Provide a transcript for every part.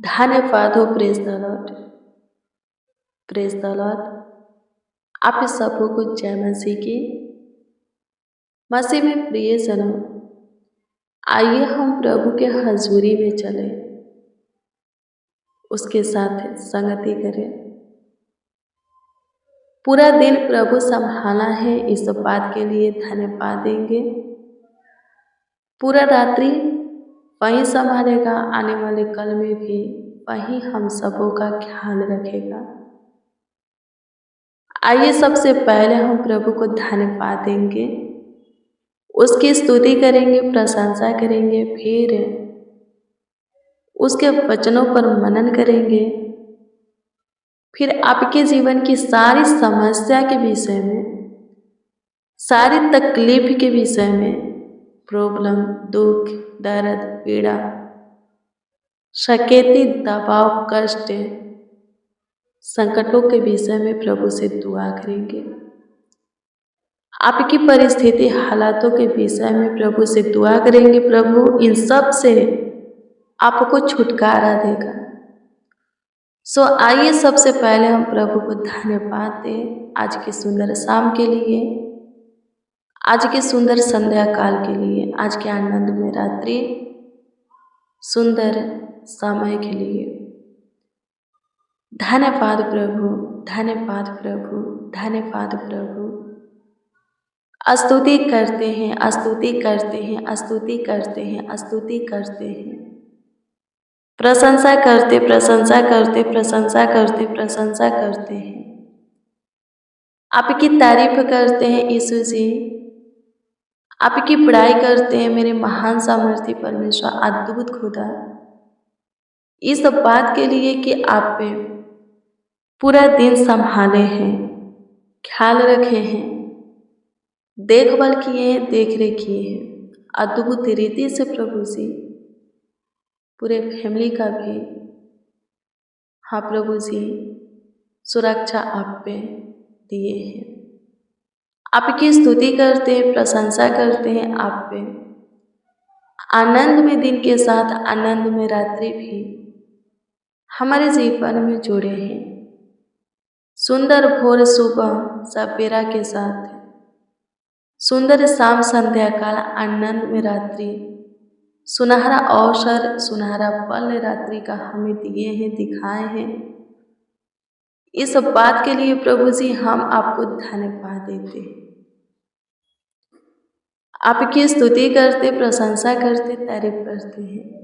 धन्यवाद हो। Praise the Lord, praise the Lord. आप इस सबको कुछ जय मसीह की। मसीह में प्रिय जनों, आइए हम प्रभु के हजूरी में चले, उसके साथ संगति करें। पूरा दिन प्रभु संभाला है, इस बात के लिए धन्यवाद देंगे। पूरा रात्रि वही संभालेगा, आने वाले कल में भी वही हम सबों का ख्याल रखेगा। आइए सबसे पहले हम प्रभु को धन्यवाद देंगे, उसकी स्तुति करेंगे, प्रशंसा करेंगे, फिर उसके वचनों पर मनन करेंगे। फिर आपके जीवन की सारी समस्या के विषय में, सारी तकलीफ के विषय में, प्रॉब्लम, दुख, दर्द, पीड़ा, शकेती, दबाव, कष्ट, संकटों के विषय में प्रभु से दुआ करेंगे। आपकी परिस्थिति, हालातों के विषय में प्रभु से दुआ करेंगे। प्रभु इन सब से आपको छुटकारा देगा। सो आइए सबसे पहले हम प्रभु को धन्यवाद दें आज की सुंदर शाम के लिए, आज के सुंदर संध्या काल के लिए, आज के आनंद में रात्रि सुंदर समय के लिए। धन्यवाद प्रभु, धन्यवाद प्रभु, धन्यवाद प्रभु। स्तुति करते हैं, स्तुति करते हैं, स्तुति करते हैं, स्तुति करते हैं, प्रशंसा करते, प्रशंसा करते, प्रशंसा करते, प्रशंसा करते हैं। आपकी तारीफ करते हैं यीशु जी, आपकी बड़ाई करते हैं मेरे महान सामर्थी परमेश्वर, अद्भुत खुदा, इस बात के लिए कि आप पे पूरा दिन संभाले हैं, ख्याल रखे हैं, देखभाल किए हैं, देख रेख किए हैं अद्भुत रीति से। प्रभु जी पूरे फैमिली का भी, हाँ प्रभु जी, सुरक्षा आप पे दिए हैं। आपकी स्तुति करते हैं, प्रशंसा करते हैं आप पे। आनंद में दिन के साथ आनंद में रात्रि भी हमारे जीवन में जुड़े हैं। सुंदर भोर सुबह सवेरा के साथ, सुंदर शाम संध्या काल, आनंद में रात्रि, सुनहरा अवसर, सुनहरा पल रात्रि का हमें दिए हैं, दिखाए हैं। इस बात के लिए प्रभु जी हम आपको धन्यवाद देते हैं, आपकी स्तुति करते, प्रशंसा करते, तारीफ करते हैं।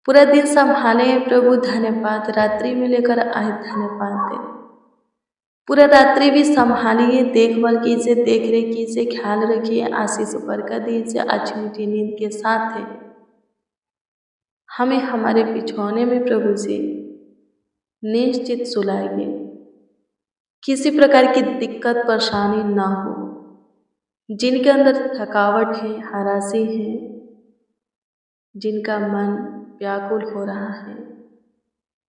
पूरा दिन संभाले हैं प्रभु, धन्यवाद। रात्रि में लेकर आए, धन्यवाद दे। पूरा रात्रि भी संभालिए, देखभाल कीजिए, देख रेख कीजिए, ख्याल रखिए, आशीष बरकत दीजिए। अच्छी मीठी नींद के साथ है हमें हमारे बिछौने में प्रभु जी निश्चित सुलाइए, किसी प्रकार की दिक्कत परेशानी ना हो। जिनके अंदर थकावट है, हरासी है, जिनका मन व्याकुल हो रहा है,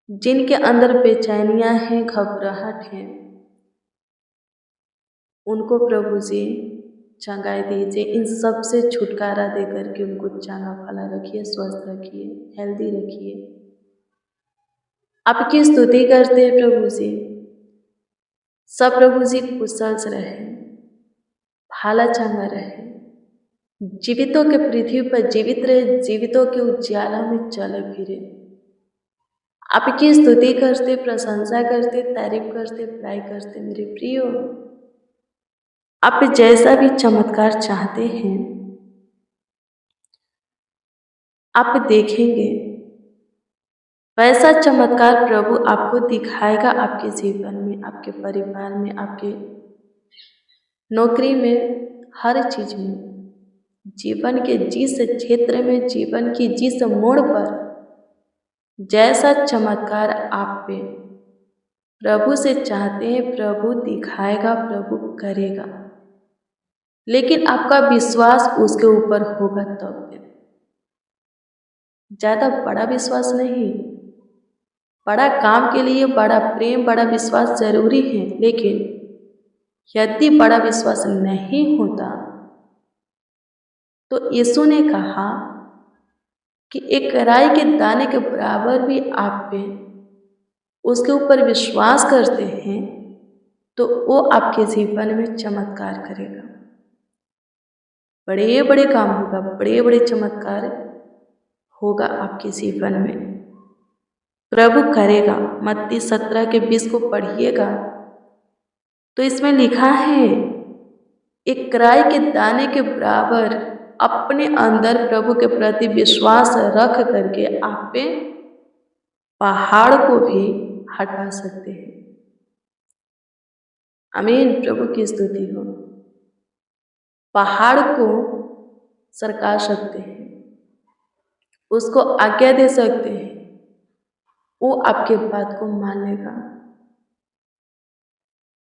जिनके अंदर बेचैनियां हैं, घबराहट है, उनको प्रभु जी चंगाई दीजिए। इन सब से छुटकारा देकर के उनको चंगा भला रखिए, स्वस्थ रखिए, हेल्दी रखिए। आपकी स्तुति करते हैं प्रभु जी, सब प्रभु जी कुशल से रहे, भाला चंगा रहे, जीवितों के पृथ्वी पर जीवित रहे, जीवितों के उज्याला में चले फिरे। आपकी स्तुति करते, प्रशंसा करते, तारीफ करते, बड़ाई करते। मेरे प्रियो, आप जैसा भी चमत्कार चाहते हैं आप देखेंगे, वैसा चमत्कार प्रभु आपको दिखाएगा आपके जीवन में, आपके परिवार में, आपके नौकरी में, हर चीज में। जीवन के जिस क्षेत्र में, जीवन की जिस मोड़ पर जैसा चमत्कार आप पे प्रभु से चाहते हैं, प्रभु दिखाएगा, प्रभु करेगा। लेकिन आपका विश्वास उसके ऊपर होगा तब। ज़्यादा बड़ा विश्वास नहीं, बड़ा काम के लिए बड़ा प्रेम, बड़ा विश्वास जरूरी है, लेकिन यदि बड़ा विश्वास नहीं होता तो यीशु ने कहा कि एक राई के दाने के बराबर भी आप पे उसके ऊपर विश्वास करते हैं तो वो आपके जीवन में चमत्कार करेगा। बड़े बड़े काम होगा, बड़े बड़े चमत्कार होगा आपके जीवन में, प्रभु करेगा। मत्ती 17:20 को पढ़िएगा तो इसमें लिखा है, एक राई के दाने के बराबर अपने अंदर प्रभु के प्रति विश्वास रख करके आप पे पहाड़ को भी हटा सकते हैं। आमीन, प्रभु की स्तुति हो। पहाड़ को सरका सकते हैं, उसको आज्ञा दे सकते हैं, वो आपके बात को मान लेगा।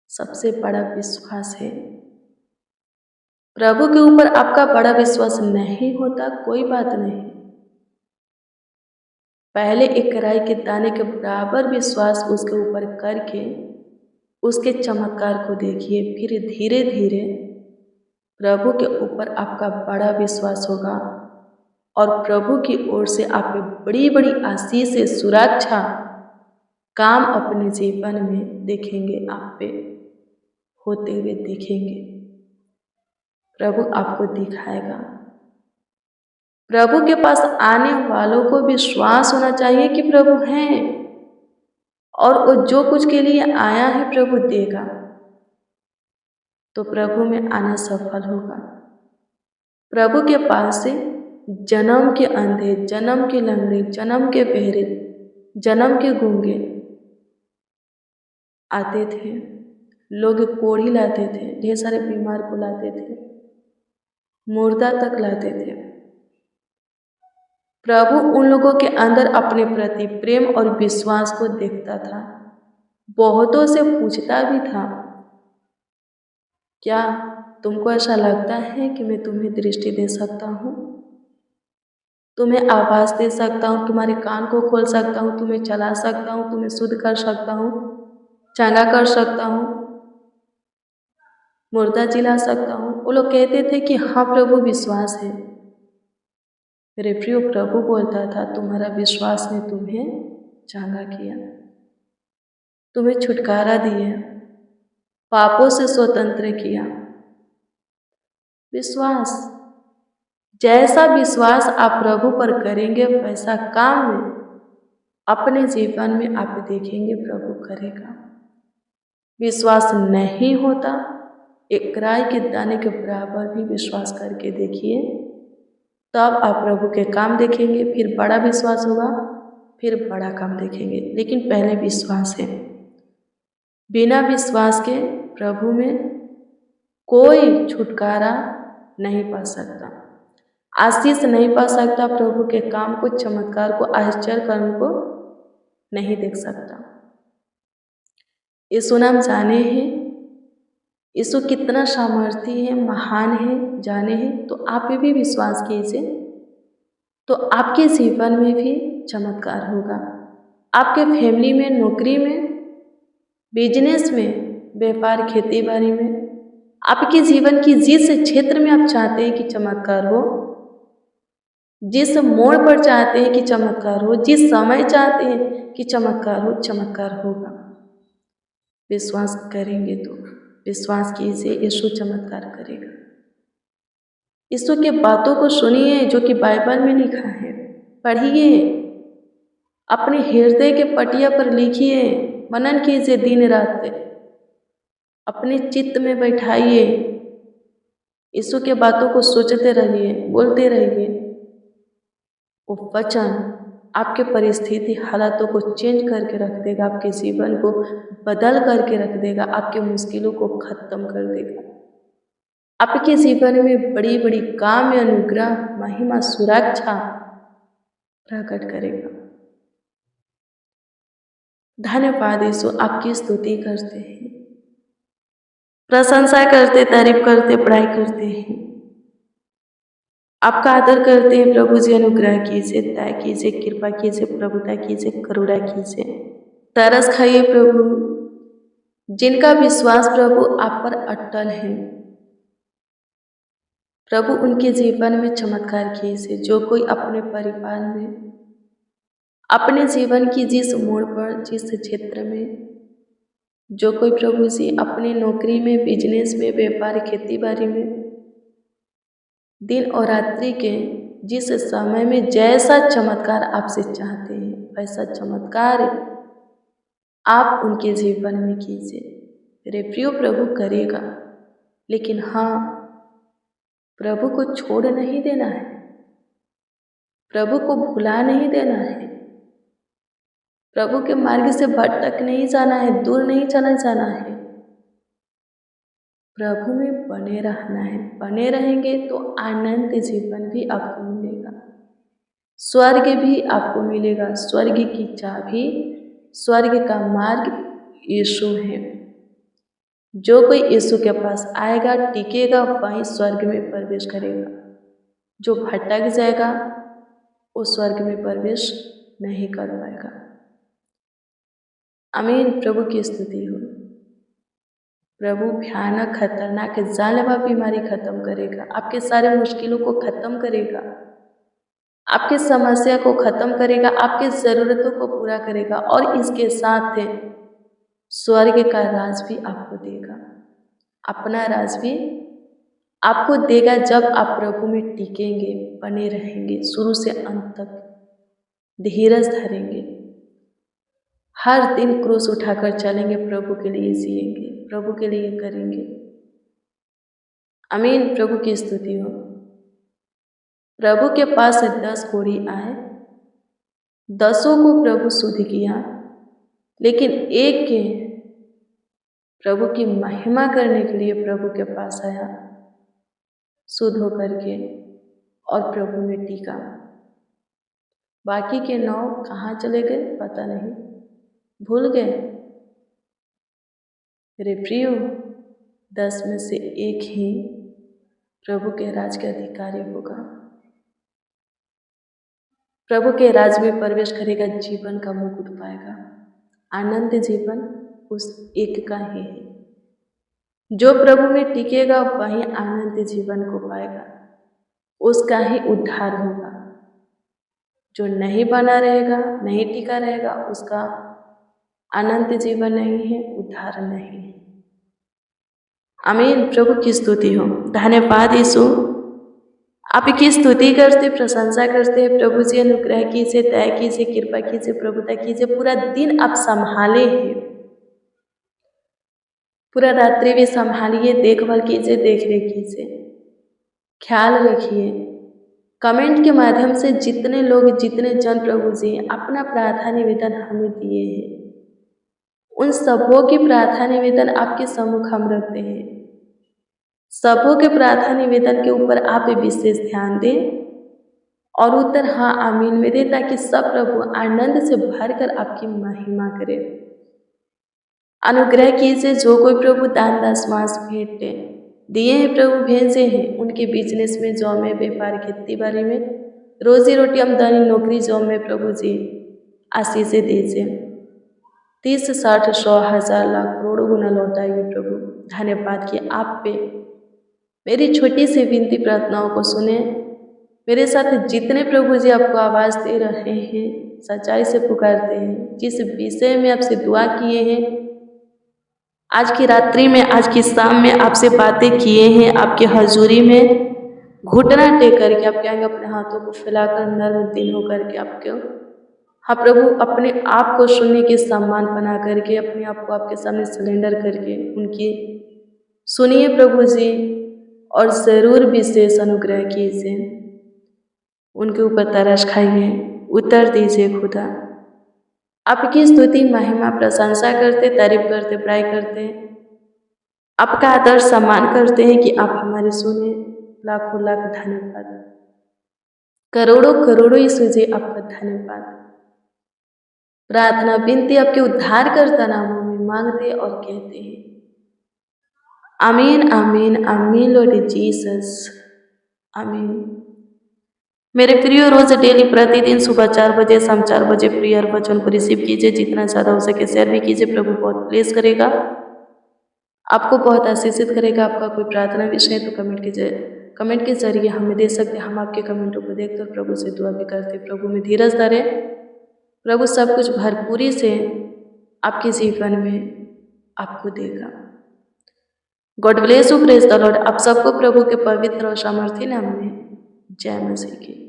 सबसे बड़ा विश्वास है। प्रभु के ऊपर आपका बड़ा विश्वास नहीं होता, कोई बात नहीं, पहले एक राई के दाने के बराबर विश्वास उसके ऊपर करके उसके चमत्कार को देखिए, फिर धीरे धीरे प्रभु के ऊपर आपका बड़ा विश्वास होगा और प्रभु की ओर से आप पे बड़ी बड़ी आशीष से सुरक्षा काम अपने जीवन में देखेंगे, आप पे होते हुए देखेंगे। प्रभु आपको दिखाएगा। प्रभु के पास आने वालों को विश्वास होना चाहिए कि प्रभु हैं और वो जो कुछ के लिए आया है प्रभु देगा, तो प्रभु में आना सफल होगा। प्रभु के पास से जन्म के अंधे, जन्म के लंगड़े, जन्म के बहरे, जन्म के गूंगे आते थे, लोग कोढ़ी लाते थे, ढेर सारे बीमार को लाते थे, मुर्दा तक लाते थे। प्रभु उन लोगों के अंदर अपने प्रति प्रेम और विश्वास को देखता था। बहुतों से पूछता भी था, क्या तुमको ऐसा लगता है कि मैं तुम्हें दृष्टि दे सकता हूँ, तुम्हें आवाज़ दे सकता हूँ, तुम्हारे कान को खोल सकता हूँ, तुम्हें चला सकता हूँ, तुम्हें शुद्ध कर सकता हूँ, चंगा कर सकता हूँ, मुर्दा जिला सकता हूँ? वो लोग कहते थे कि हाँ प्रभु विश्वास है। मेरे प्रिय, प्रभु बोलता था, तुम्हारा विश्वास ने तुम्हें चंगा किया, तुम्हें छुटकारा दिया, पापों से स्वतंत्र किया। विश्वास, जैसा विश्वास आप प्रभु पर करेंगे वैसा काम में अपने जीवन में आप देखेंगे प्रभु करेगा। विश्वास नहीं होता, एक राई के दाने के बराबर भी विश्वास करके देखिए, तब आप प्रभु के काम देखेंगे। फिर बड़ा विश्वास होगा, फिर बड़ा काम देखेंगे, लेकिन पहले विश्वास है। बिना विश्वास के प्रभु में कोई छुटकारा नहीं पा सकता, आशीष नहीं पा सकता, प्रभु के काम को, चमत्कार को, आश्चर्य कर्म को नहीं देख सकता। यीशु नाम जाने हैं, यीशु कितना सामर्थी है, महान है, जाने हैं, तो आप भी विश्वास कीजिए, तो आपके जीवन में भी चमत्कार होगा। आपके फैमिली में, नौकरी में, बिजनेस में, व्यापार, खेती बाड़ी में, आपके जीवन की जिस क्षेत्र में आप चाहते हैं कि चमत्कार हो, जिस मोड़ पर चाहते हैं कि चमत्कार हो, जिस समय चाहते हैं कि चमत्कार हो, चमत्कार होगा। विश्वास करेंगे तो विश्वास कीजिए, यीशु चमत्कार करेगा। यीशु के बातों को सुनिए जो कि बाइबल में लिखा है, पढ़िए, अपने हृदय के पटिया पर लिखिए, मनन कीजिए दिन रात, अपने चित्त में बैठाइए, यीशु के बातों को सोचते रहिए, बोलते रहिए। वो वचन आपके परिस्थिति, हालातों को चेंज करके रख देगा, आपके जीवन को बदल करके रख देगा, आपके मुश्किलों को खत्म कर देगा, आपके जीवन में बड़ी बड़ी काम, अनुग्रह, महिमा, सुरक्षा प्रकट करेगा। धन्यवाद यीशु, आपकी स्तुति करते हैं, प्रशंसा करते, तारीफ करते, बड़ाई करते हैं, आपका आदर करते हैं। प्रभु जी अनुग्रह कीजिए, दया कीजिए, कृपा कीजिए, प्रभुता कीजिए, करुणा कीजिए। तरस खाइए प्रभु, जिनका विश्वास प्रभु आप पर अटल है, प्रभु उनके जीवन में चमत्कार कीजिए। जो कोई अपने परिवार में, अपने जीवन की जिस मोड़ पर, जिस क्षेत्र में, जो कोई प्रभु जी अपनी नौकरी में, बिजनेस में, व्यापार, खेती बाड़ी में, दिन और रात्रि के जिस समय में जैसा चमत्कार आपसे चाहते हैं वैसा चमत्कार आप उनके जीवन में कीजिए। मेरे प्रिय, प्रभु करेगा। लेकिन हाँ, प्रभु को छोड़ नहीं देना है, प्रभु को भुला नहीं देना है, प्रभु के मार्ग से भटक नहीं जाना है, दूर नहीं चला जाना है। प्रभु में बने रहना है। बने रहेंगे तो आनंद जीवन भी आपको मिलेगा, स्वर्ग भी आपको मिलेगा। स्वर्ग की चाबी, स्वर्ग का मार्ग यीशु है। जो कोई यीशु के पास आएगा, टिकेगा, वही स्वर्ग में प्रवेश करेगा। जो भटक जाएगा वो स्वर्ग में प्रवेश नहीं कर पाएगा। आमीन। प्रभु की स्तुति हो। प्रभु भयानक, खतरनाक, जानलेवा बीमारी खत्म करेगा, आपके सारे मुश्किलों को खत्म करेगा, आपकी समस्या को खत्म करेगा, आपकी ज़रूरतों को पूरा करेगा और इसके साथ स्वर्ग का राज भी आपको देगा। अपना राज भी आपको देगा जब आप प्रभु में टिकेंगे, बने रहेंगे, शुरू से अंत तक धीरज धरेंगे, हर दिन क्रूस उठाकर चलेंगे, प्रभु के लिए जिएंगे, प्रभु के लिए करेंगे। आमीन। प्रभु की स्तुति हो। प्रभु के पास 10 कोढ़ी आए, 10 को प्रभु शुद्ध किया, लेकिन एक के प्रभु की महिमा करने के लिए प्रभु के पास आया, शुद्ध होकर के, और प्रभु में टिका। बाकी के 9 कहाँ चले गए पता नहीं, भूल गए। मेरे प्रियो, 10 में से एक ही प्रभु के राज के अधिकारी होगा, प्रभु के राज में प्रवेश करेगा, जीवन का मुकुट पाएगा। आनंद जीवन उस एक का ही है। जो प्रभु में टिकेगा वही आनंद जीवन को पाएगा, उसका ही उद्धार होगा। जो नहीं बना रहेगा, नहीं टिका रहेगा, उसका अनंत जीवन नहीं है, उद्धार नहीं है। आमीन। प्रभु की स्तुति हो। धन्यवाद यीशु, आपकी स्तुति करते, प्रशंसा करते। प्रभु जी अनुग्रह कीजिए, दया कीजिए, कृपा कीजिए, प्रभुता कीजिए। पूरा दिन आप संभाले हैं, पूरा रात्रि भी संभालिए, देखभाल कीजिए, देख रेख कीजिए, ख्याल रखिए। कमेंट के माध्यम से जितने लोग, जितने जन प्रभु जी अपना प्रार्थना निवेदन हमें दिए हैं, उन सबों की प्रार्थना निवेदन आपके सम्मुख हम रखते हैं। सबों के प्रार्थना निवेदन के ऊपर आप विशेष ध्यान दें और उत्तर हाँ आमीन में दें, ताकि सब प्रभु आनंद से भरकर आपकी महिमा करें। अनुग्रह कीजिए। जो कोई प्रभु दान दशमांश भेंट दिए हैं, प्रभु भेजे हैं, उनके बिजनेस में, जॉब में, व्यापार, खेती बाड़ी में, रोजी रोटी, आमदनी, नौकरी, जॉब में प्रभु जी आशीष दीजिए। 30, 60, 100, 1000, लाख, करोड़ों गुना लौटाइए प्रभु। धन्यवाद कि आप पे मेरी छोटी सी विनती प्रार्थनाओं को सुने। मेरे साथ जितने प्रभु जी आपको आवाज़ दे रहे हैं, सच्चाई से पुकारते हैं, जिस विषय में आपसे दुआ किए हैं, आज की रात्रि में, आज की शाम में आपसे बातें किए हैं, आपके हजूरी में घुटना टेक करके आपके आगे अपने हाथों को फैलाकर नर्म दिल होकर के आपके, हाँ प्रभु, अपने आप को सुनने के सम्मान बना करके, अपने आप को आपके सामने सिलेंडर करके उनकी सुनिए प्रभु जी, और ज़रूर विशेष अनुग्रह कीजिए, उनके ऊपर तरस खाइए, उत्तर दीजिए खुदा। आपकी स्तुति, महिमा, प्रशंसा करते, तारीफ करते, बड़ाई करते, आपका आदर सम्मान करते हैं कि आप हमारे सुने। लाखों लाख धन्यवाद, करोड़ों करोड़ों यीशु जी आपका धन्यवाद। प्रार्थना विनती आपके उद्धारकर्ता नामों में मांगते और कहते हैं आमीन, आमीन, आमीन। लॉर्ड जीसस, आमीन। मेरे प्रिय, रोज डेली प्रतिदिन सुबह 4 बजे, शाम 4 बजे प्रेयर वचन को रिसीव कीजिए। जितना ज़्यादा हो सके शेयर भी कीजिए। प्रभु बहुत ब्लेस करेगा, आपको बहुत आशीषित करेगा। आपका कोई प्रार्थना विषय तो कमेंट कीजिए, कमेंट के ज़रिए हमें दे सकते हैं। हम आपके कमेंटों को देखकर प्रभु से दुआ भी करते हैं। प्रभु में धीरज धरें, प्रभु सब कुछ भरपूरी से आपके जीवन में आपको देगा। God bless you, praise the Lord. आप सबको प्रभु के पवित्र और सामर्थी नाम में जय मसीह की।